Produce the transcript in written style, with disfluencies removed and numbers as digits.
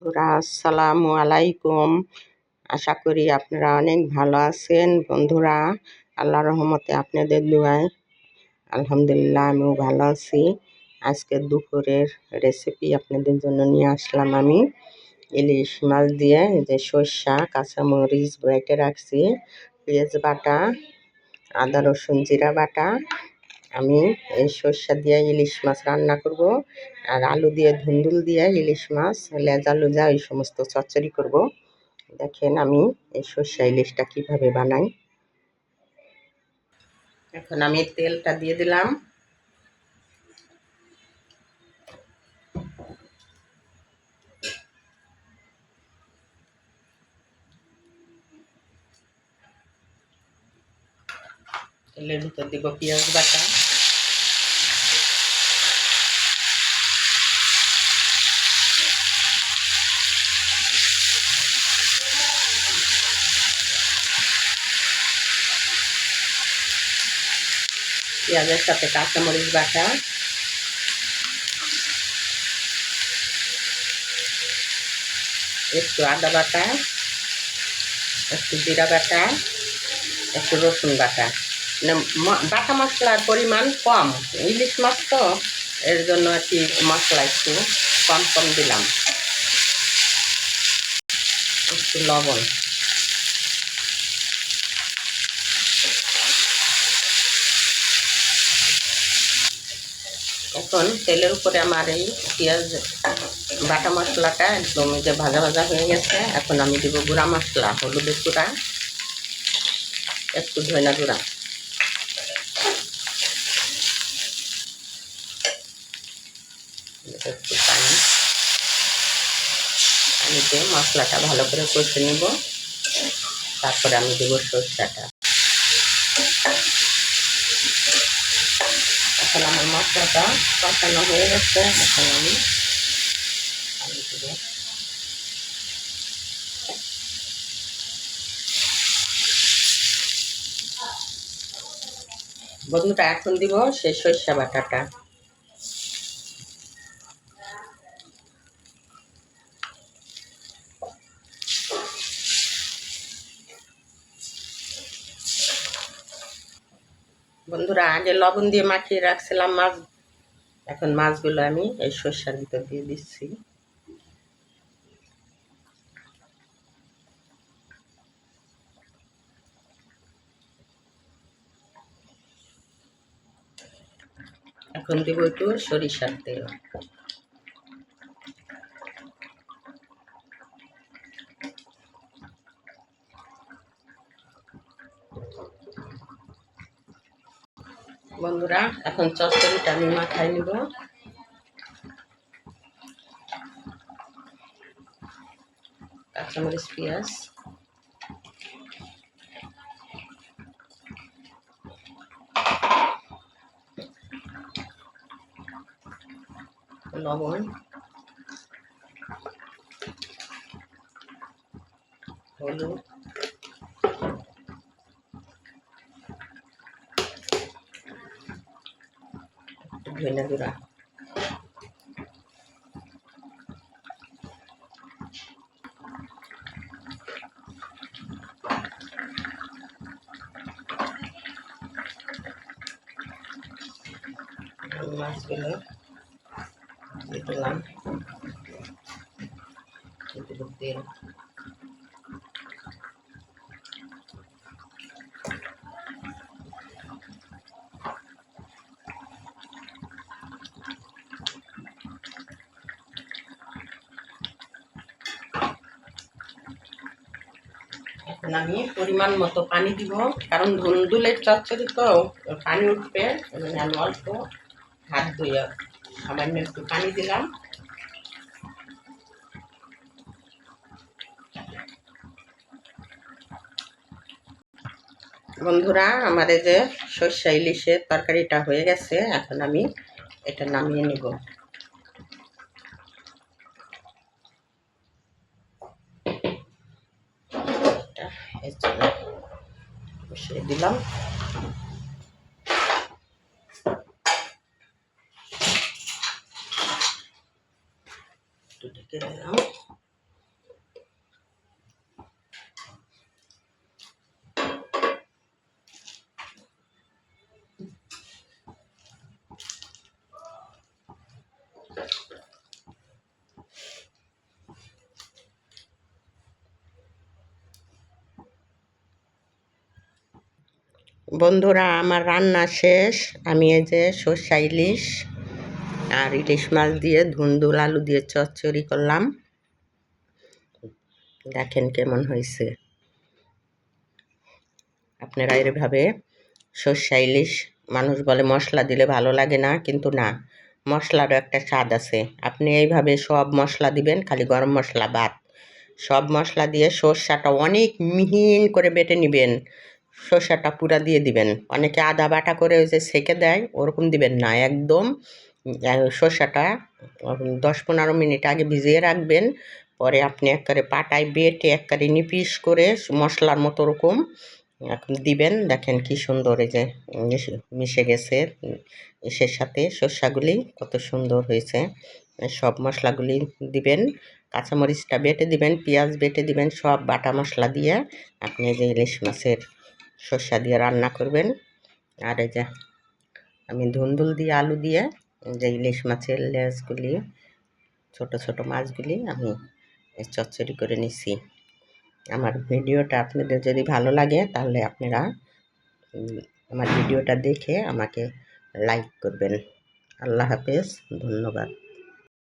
বন্ধুরা, আসসালামু আলাইকুম। আশা করি আপনারা অনেক ভালো আছেন। বন্ধুরা, আল্লাহর রহমতে আপনাদের দোয়ায় আলহামদুলিল্লাহ আমিও ভালো আছি। আজকে দুপুরের রেসিপি আপনাদের জন্য নিয়ে আসলাম আমি। ইলিশ মাছ দিয়ে যে সর্ষা কাঁচামরিচ বেটে রাখছি, পেঁয়াজ বাটা, আদা রসুন জিরা বাটা। আমি এই সর্ষা দিয়ে ইলিশ মাছ রান্না করব, আর আলু দিয়ে ধুন্দুল দিয়ে ইলিশ মাছ লেজা লুজা এই সমস্ত চচ্চড়ি করব। দেখেন আমি এই সর্ষা ইলিশটা কিভাবে বানাই। এখন আমি তেলটা দিয়ে দিলাম। তেলের ভিতর দিব পেঁয়াজ বাটা, পেঁয়াজের সাথে কাঁচামরিচ বাটা, একটু আদা বাটা, একটু জিরা বাটা, একটু রসুন বাটা। বাটা মশলার পরিমাণ কম, ইলিশ মাছ তো এর জন্য আর কি মশলা একটু কম কম দিলাম। একটু লবণ, এখন তেলের উপরে আমার এই পেঁয়াজ বাটা মশলাটা একদম যে ভাজা ভাজা হয়ে গেছে। এখন আমি দেব গুঁড়া মশলা, হলুদের গুঁড়া, একটু ধনিয়া গুঁড়া, একটু পানিতে মশলাটা ভালো করে কষে নিব। তারপরে আমি দেব সরষাটা। এখন আমার মশলাটা কষানো হয়ে গেছে। এখন আমি দেব। বন্ধুটা এখন দিব সেই সরষা বাটাটা। বন্ধুরা, আগে লবণ দিয়ে মাখিয়ে রাখছিলাম মাছ, এখন মাছগুলো আমি এই সরষার ভিতর দিয়ে দিচ্ছি। এখন দিব একটু সরিষার তেল। বন্ধুরা, এখন চচ্চড়িটা আমি মাখাই নিব। কাঁচামরিচ, পেঁয়াজ, লবণ, হলুদ, ধনিয়া গুঁড়া। মাছগুলো দিয়ে দিলাম, তেল। এখন আমি পরিমাণ মতো পানি দিব, কারণ ধুন্দুলের চচ্চড়ি তো পানি উঠবে। আমি অল্প হাত ধুয়ে সামান্য একটু পানি দিলাম। বন্ধুরা, আমার এই যে সর্ষা ইলিশের তরকারিটা হয়ে গেছে। এখন আমি এটা নামিয়ে নিব। বসিয়ে দিলাম। ঢেকে দিলাম। বন্ধুরা, আমার রান্না শেষ। আমি এই যে সর্ষা ইলিশ আর ইলিশ মাছ দিয়ে ধুন্দুল আলু দিয়ে চচ্চড়ি করলাম। দেখেন কেমন হয়েছে। আপনারা এভাবে সর্ষা ইলিশ, মানুষ বলে মশলা দিলে ভালো লাগে না, কিন্তু না, মশলারও একটা স্বাদ আছে। আপনি এইভাবে সব মশলা দিবেন, খালি গরম মশলা বাদ, সব মশলা দিয়ে সর্ষাটা অনেক মিহিন করে বেটে নেবেন। সর্ষাটা পুরা দিয়ে দিবেন। অনেকে আদা বাটা করে ওই যে সেঁকে দেয়, ওরকম দিবেন না, একদম সর্ষাটা 10-15 মিনিট আগে ভিজিয়ে রাখবেন। পরে আপনি একবারে পাটায় বেটে একবারে নিপিস করে মশলার মতো ওরকম এখন দিবেন। দেখেন কি সুন্দর এই যে মিশে গেছে ইসের সাথে, সর্ষাগুলি কত সুন্দর হয়েছে। সব মশলাগুলি দিবেন, কাঁচামরিচটা বেটে দিবেন, পেঁয়াজ বেটে দিবেন, সব বাটা মশলা দিয়ে আপনি যে ইলিশ মাছের সর্ষা দিয়ে রান্না করবেন। আর এই যে আমি ধুন্দুল দিয়ে আলু দিয়ে যে ইলিশ মাছের লেজগুলি, ছোট ছোট মাছগুলি আমি চচ্চড়ি করে নিছি। আমার ভিডিওটা আপনাদের যদি ভালো লাগে তাহলে আপনারা আমার ভিডিওটা দেখে আমাকে লাইক করবেন। আল্লাহ হাফেজ, ধন্যবাদ।